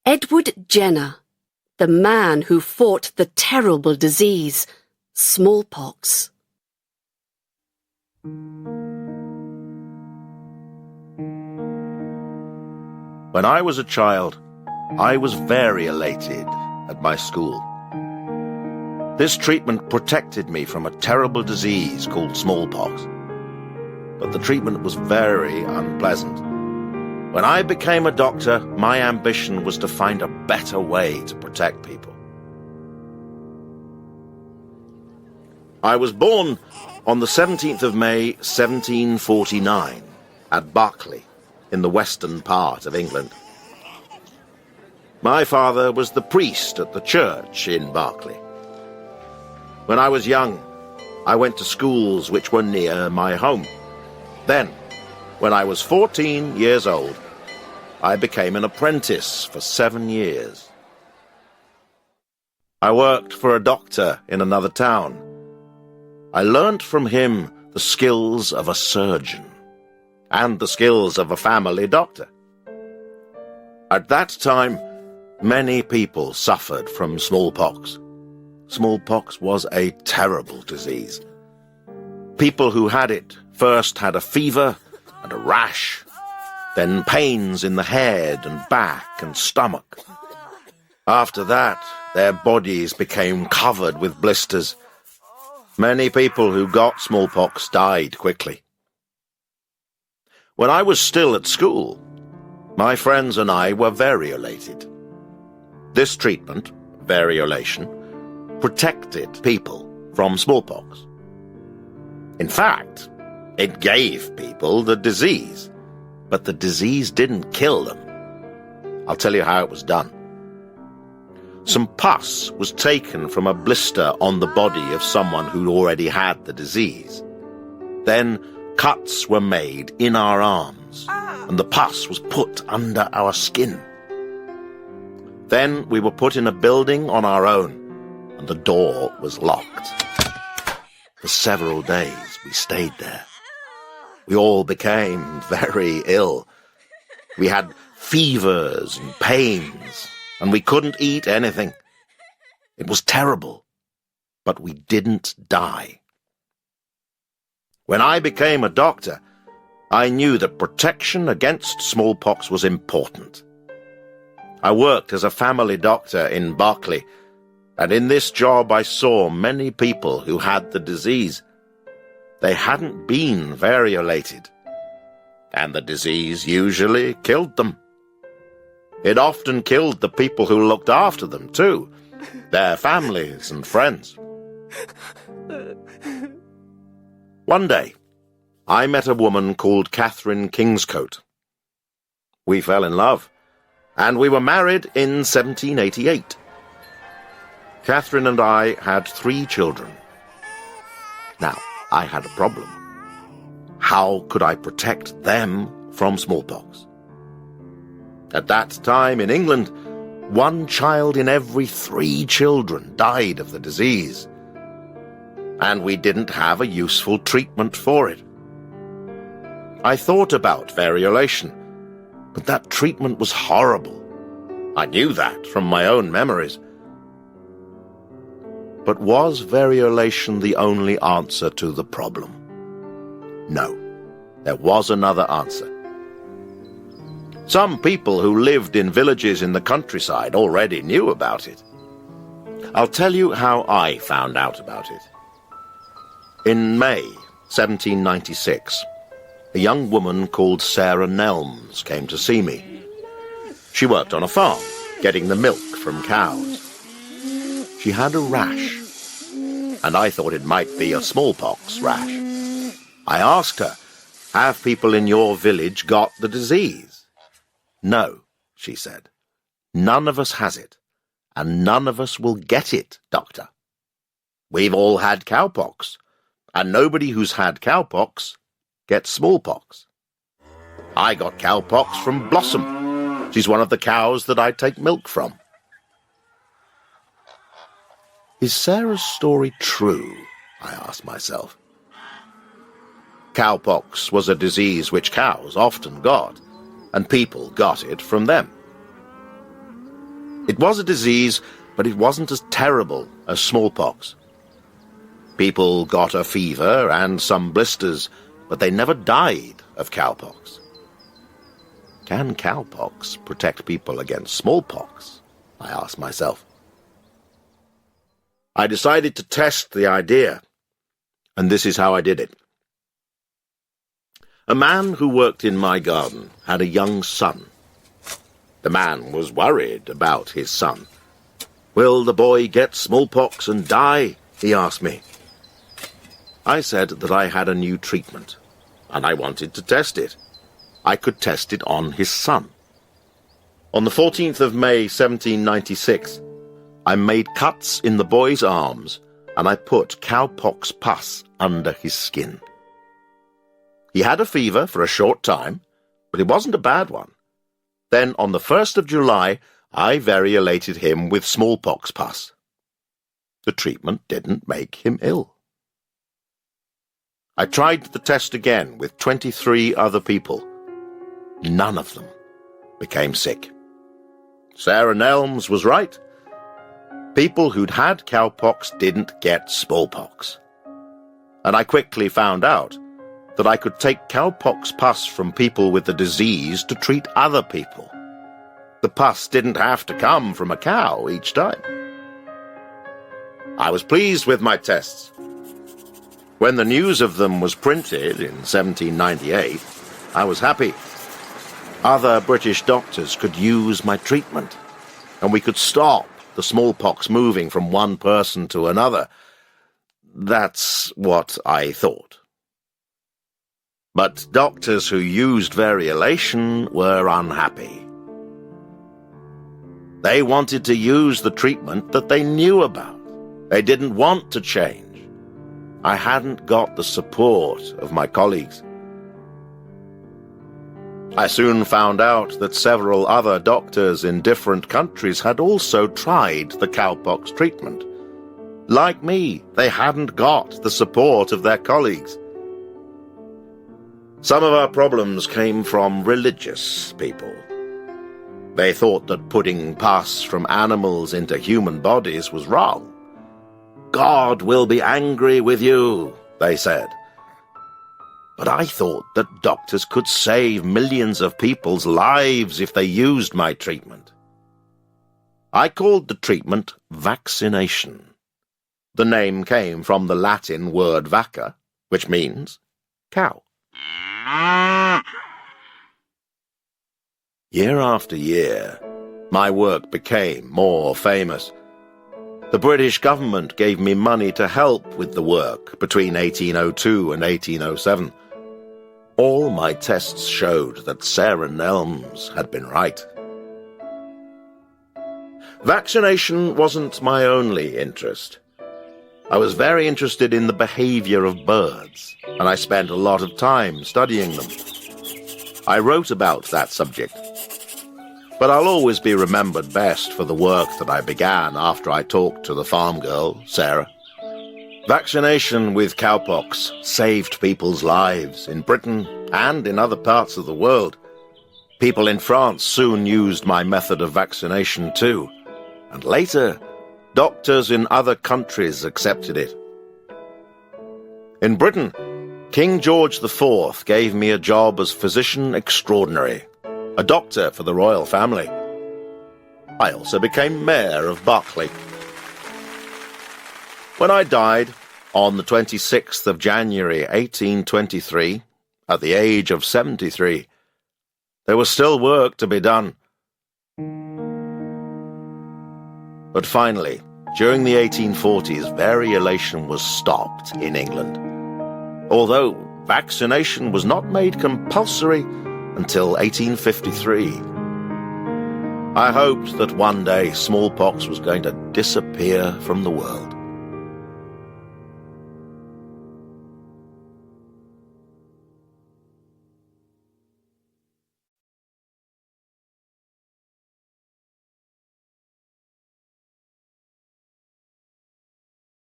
Edward Jenner, the man who fought the terrible disease, smallpox. When I was a child, I was very elated at my school. This treatment protected me from a terrible disease called smallpox. But the treatment was very unpleasant. When I became a doctor, my ambition was to find a better way to protect people. I was born on the 17th of May, 1749, at Berkeley, in the western part of England. My father was the priest at the church in Berkeley. When I was young, I went to schools which were near my home. Then, when I was 14 years old, I became an apprentice for 7 years. I worked for a doctor in another town. I learnt from him the skills of a surgeon and the skills of a family doctor. At that time, many people suffered from smallpox. Smallpox was a terrible disease. People who had it first had a fever and a rash, then pains in the head and back and stomach. After that, their bodies became covered with blisters. Many people who got smallpox died quickly. When I was still at school, my friends and I were variolated. This treatment, variolation, protected people from smallpox. In fact, it gave people the disease, but the disease didn't kill them. I'll tell you how it was done. Some pus was taken from a blister on the body of someone who'd already had the disease. Then cuts were made in our arms, and the pus was put under our skin. Then we were put in a building on our own, and the door was locked. For several days we stayed there. We all became very ill. We had fevers and pains, and we couldn't eat anything. It was terrible, but we didn't die. When I became a doctor, I knew that protection against smallpox was important. I worked as a family doctor in Berkeley, and in this job I saw many people who had the disease. They hadn't been variolated, and the disease usually killed them. It often killed the people who looked after them, too, their families and friends. One day, I met a woman called Catherine Kingscote. We fell in love, and we were married in 1788. Catherine and I had 3 children. Now, I had a problem. How could I protect them from smallpox? At that time in England, 1 child in every 3 children died of the disease, and we didn't have a useful treatment for it. I thought about variolation, but that treatment was horrible. I knew that from my own memories. But was variolation the only answer to the problem? No, there was another answer. Some people who lived in villages in the countryside already knew about it. I'll tell you how I found out about it. In May 1796, a young woman called Sarah Nelms came to see me. She worked on a farm, getting the milk from cows. She had a rash, and I thought it might be a smallpox rash. I asked her, "Have people in your village got the disease?" "No," she said. "None of us has it, and none of us will get it, doctor. We've all had cowpox, and nobody who's had cowpox gets smallpox. I got cowpox from Blossom. She's one of the cows that I take milk from." Is Sarah's story true? I asked myself. Cowpox was a disease which cows often got, and people got it from them. It was a disease, but it wasn't as terrible as smallpox. People got a fever and some blisters, but they never died of cowpox. Can cowpox protect people against smallpox? I asked myself. I decided to test the idea, and this is how I did it. A man who worked in my garden had a young son. The man was worried about his son. "Will the boy get smallpox and die?" he asked me. I said that I had a new treatment, and I wanted to test it. I could test it on his son. On the 14th of May, 1796, I made cuts in the boy's arms, and I put cowpox pus under his skin. He had a fever for a short time, but it wasn't a bad one. Then, on the 1st of July, I variolated him with smallpox pus. The treatment didn't make him ill. I tried the test again with 23 other people. None of them became sick. Sarah Nelms was right. People who'd had cowpox didn't get smallpox. And I quickly found out that I could take cowpox pus from people with the disease to treat other people. The pus didn't have to come from a cow each time. I was pleased with my tests. When the news of them was printed in 1798, I was happy. Other British doctors could use my treatment, and we could stop the smallpox moving from one person to another. That's what I thought. But doctors who used variolation were unhappy. They wanted to use the treatment that they knew about. They didn't want to change. I hadn't got the support of my colleagues. I soon found out that several other doctors in different countries had also tried the cowpox treatment. Like me, they hadn't got the support of their colleagues. Some of our problems came from religious people. They thought that putting pus from animals into human bodies was wrong. "God will be angry with you," they said. But I thought that doctors could save millions of people's lives if they used my treatment. I called the treatment vaccination. The name came from the Latin word vacca, which means cow. Year after year, my work became more famous. The British government gave me money to help with the work between 1802 and 1807. All my tests showed that Sarah Nelms had been right. Vaccination wasn't my only interest. I was very interested in the behavior of birds, and I spent a lot of time studying them. I wrote about that subject, but I'll always be remembered best for the work that I began after I talked to the farm girl, Sarah. Vaccination with cowpox saved people's lives in Britain and in other parts of the world. People in France soon used my method of vaccination too, and later, doctors in other countries accepted it. In Britain, King George IV gave me a job as physician extraordinary, a doctor for the royal family. I also became mayor of Berkeley. When I died, on the 26th of January 1823, at the age of 73, there was still work to be done. But finally, during the 1840s, variolation was stopped in England, although vaccination was not made compulsory until 1853. I hoped that one day smallpox was going to disappear from the world.